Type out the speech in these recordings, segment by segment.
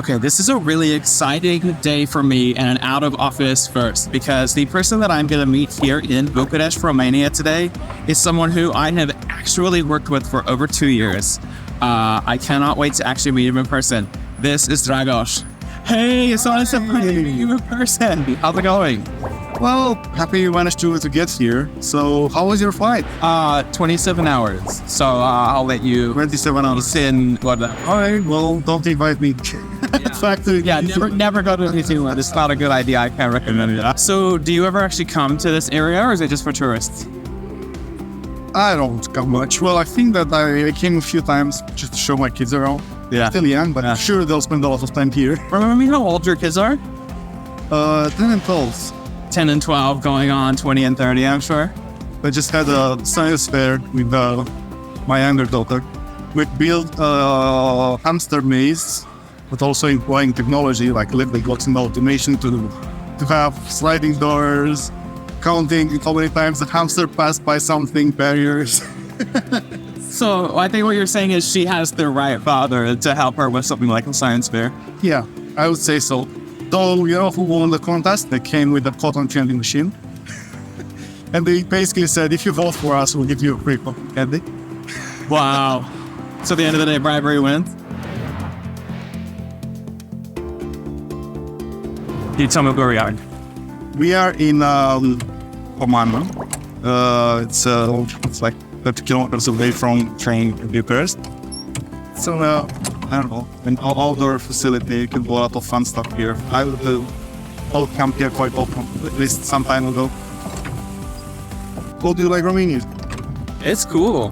Okay, this is a really exciting day for me and an out of office first, because the person that I'm going to meet here in Bucharest, Romania today is someone who I have actually worked with for over 2 years. I cannot wait to actually meet him in person. This is Dragos. Hey, it's nice to meet you in person. How's it going? Well, happy you managed to get here. So, how was your flight? 27 hours. So I'll let you 27 hours. in what? Alright, well, don't invite me. Back to Never go to Disneyland. It's not a good idea. I can't recommend it. So, do you ever actually come to this area, or is it just for tourists? I don't come much. Well, I think that I came a few times just to show my kids around. Yeah. Still young, but I'm sure they'll spend a lot of time here. Remember me how old your kids are? 10 and 12. 10 and 12, going on 20 and 30, I'm sure. I just had a science fair with my younger daughter. We built a hamster maze, but also employing technology like liquid blocks and automation to have sliding doors, counting how many times the hamster passed by something, barriers. So I think what you're saying is she has the right father to help her with something like a science fair. Yeah, I would say so. Though, you know who won the contest? They came with a cotton candy machine. And they basically said, if you vote for us, we'll give you a free cotton candy. Wow. So at the end of the day, bribery wins? Can you tell me where we are? We are in Comana. It's like 30 kilometers away from train Bucharest. So, I don't know, an outdoor facility. You can do a lot of fun stuff here. I'll camp here quite often, at least some time ago. How do you like Romania? It's cool.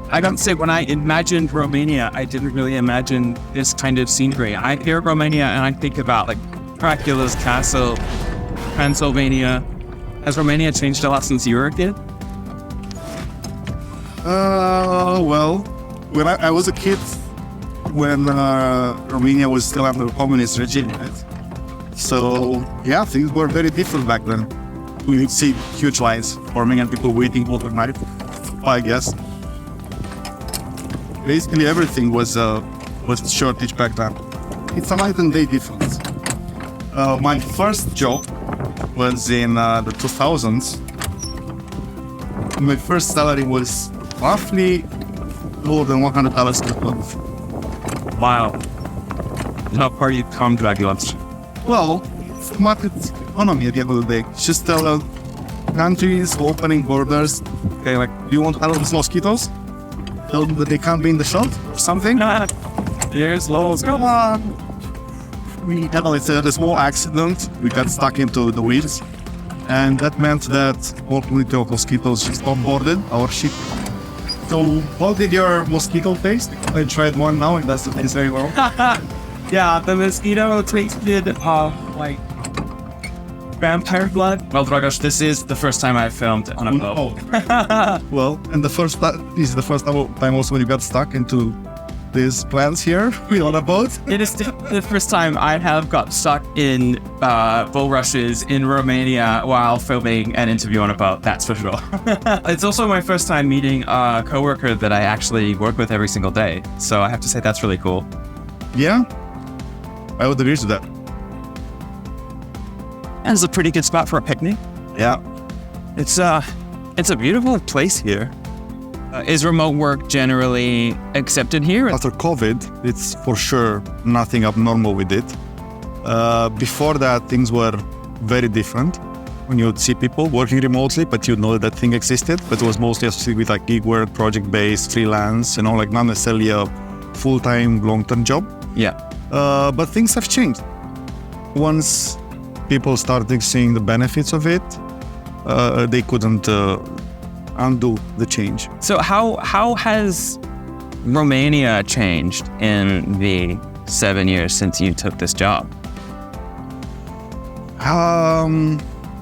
I gotta say, when I imagined Romania, I didn't really imagine this kind of scenery. I hear Romania and I think about like Dracula's castle, Transylvania. Has Romania changed a lot since you were a kid? Well, when I was a kid, when Romania was still under communist regime, right? So, yeah, things were very different back then. We would see huge lines forming and people waiting overnight, I guess. Basically, everything was shortage back then. It's a night and day difference. My first job was in the 2000s. My first salary was roughly more than $100 per month. Wow. How far you come, Dracula? Well, it's the market economy at the end of the day. It's just countries opening borders. Okay, like, do you want to handle these mosquitoes? Tell them that they can't be in the shop or something? Here's Lowe's. Come on! We had a small accident. We got stuck into the weeds. And that meant that all little mosquitoes just bombarded our ship. So, how did your mosquito taste? I tried one now and that's the taste very well. Yeah, the mosquito tasted like vampire blood. Well, Dragos, this is the first time I've filmed on a boat. Well, and this is the first time also when you got stuck into these plants here on a boat. It is the first time I have got stuck in bulrushes in Romania while filming an interview on a boat, that's for sure. It's also my first time meeting a coworker that I actually work with every single day. So I have to say that's really cool. Yeah, I would agree to that. And it's a pretty good spot for a picnic. Yeah. It's a beautiful place here. Is remote work generally accepted here? After COVID, it's for sure nothing abnormal with it. Before that, things were very different. When you would see people working remotely, but you know that thing existed, but it was mostly associated with like gig work, project-based, freelance, like not necessarily a full-time, long-term job. Yeah. But things have changed. Once people started seeing the benefits of it, they couldn't undo the change. So how has Romania changed in the 7 years since you took this job?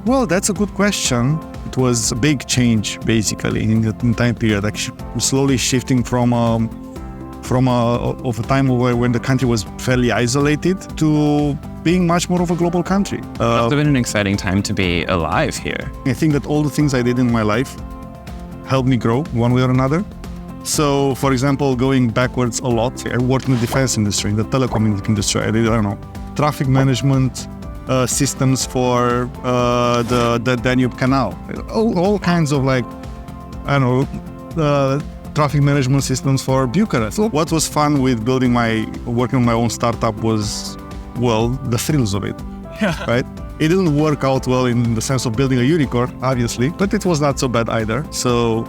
Well, that's a good question. It was a big change, basically, in the time period, like slowly shifting from a time when the country was fairly isolated to being much more of a global country. It's been an exciting time to be alive here. I think that all the things I did in my life helped me grow one way or another. So, for example, going backwards a lot, I worked in the defense industry, in the telecom industry. I did, I don't know, traffic management systems for the Danube Canal. All kinds of like, I don't know, traffic management systems for Bucharest. So what was fun with working on my own startup was, well, the thrills of it, right? It didn't work out well in the sense of building a unicorn, obviously, but it was not so bad either. So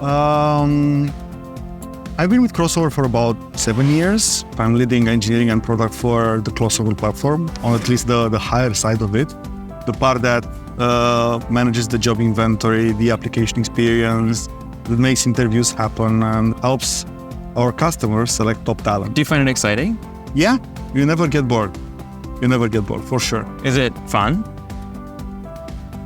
I've been with Crossover for about 7 years. I'm leading engineering and product for the Crossover platform, on at least the higher side of it. The part that manages the job inventory, the application experience, that makes interviews happen and helps our customers select top talent. Do you find it exciting? Yeah, you never get bored. You never get bored, for sure. Is it fun?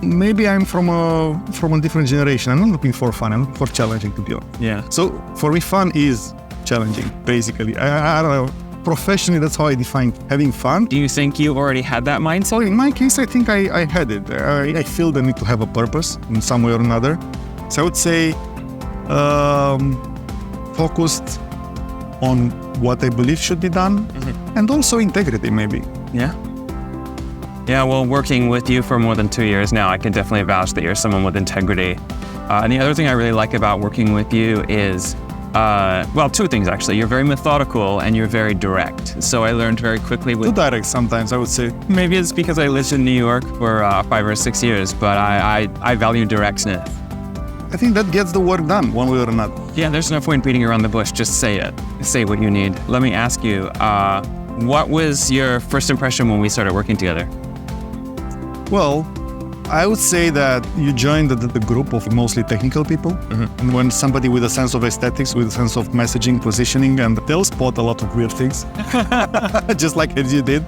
Maybe I'm from a different generation. I'm not looking for fun. I'm looking for challenging, to be honest. Yeah. So for me, fun is challenging, basically. I don't know. Professionally, that's how I define having fun. Do you think you already had that mindset? So in my case, I think I had it. I feel the need to have a purpose in some way or another. So I would say focused on what I believe should be done, and also integrity, maybe. Yeah. Yeah, well, working with you for more than 2 years now, I can definitely vouch that you're someone with integrity. And the other thing I really like about working with you is, well, two things actually. You're very methodical and you're very direct. So I learned very quickly Too direct sometimes, I would say. Maybe it's because I lived in New York for 5 or 6 years, but I value directness. I think that gets the work done, one way or another. Yeah, there's no point beating around the bush. Just say it. Say what you need. Let me ask you, what was your first impression when we started working together? Well, I would say that you joined the group of mostly technical people. And when somebody with a sense of aesthetics, with a sense of messaging, positioning, and they'll spot a lot of weird things, just like as you did.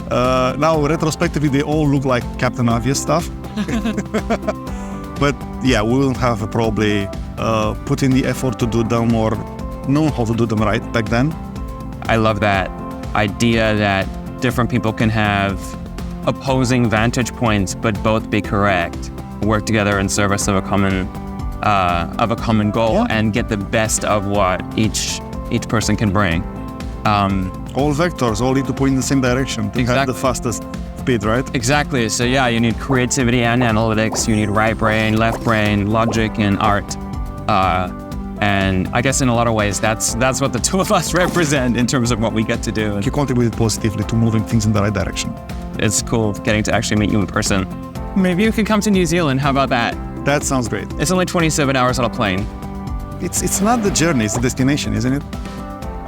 Now, retrospectively, they all look like Captain Obvious stuff. But yeah, we will have probably put in the effort to do them or know how to do them right back then. I love that idea that different people can have opposing vantage points, but both be correct, work together in service of a common goal, and get the best of what each person can bring. All vectors all need to point in the same direction to have the fastest speed, right? Exactly. So yeah, you need creativity and analytics. You need right brain, left brain, logic, and art. And I guess in a lot of ways, that's what the two of us represent in terms of what we get to do. You contributed positively to moving things in the right direction. It's cool getting to actually meet you in person. Maybe you can come to New Zealand. How about that? That sounds great. It's only 27 hours on a plane. It's not the journey, it's the destination, isn't it?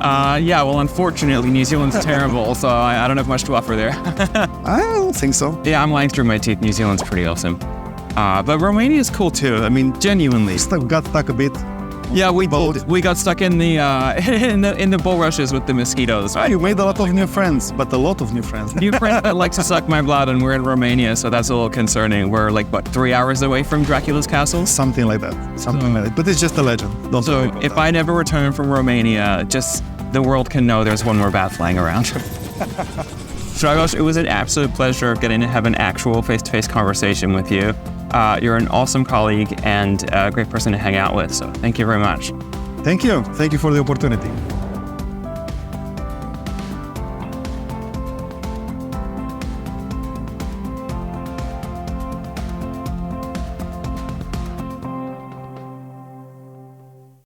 Yeah, well, unfortunately, New Zealand's terrible, so I don't have much to offer there. I don't think so. Yeah, I'm lying through my teeth. New Zealand's pretty awesome. But Romania is cool too. I mean, genuinely. Got stuck a bit. Yeah, we got stuck in the in the bulrushes with the mosquitoes. You made a lot of new friends, but a lot of new friends. New friends that like to suck my blood, and we're in Romania, so that's a little concerning. We're like, what, 3 hours away from Dracula's castle? Something like that. Something like that. But it's just a legend. Don't so if I never return from Romania, just the world can know there's one more bat flying around. Dragos, it was an absolute pleasure getting to have an actual face-to-face conversation with you. You're an awesome colleague and a great person to hang out with, so thank you very much. Thank you. Thank you for the opportunity.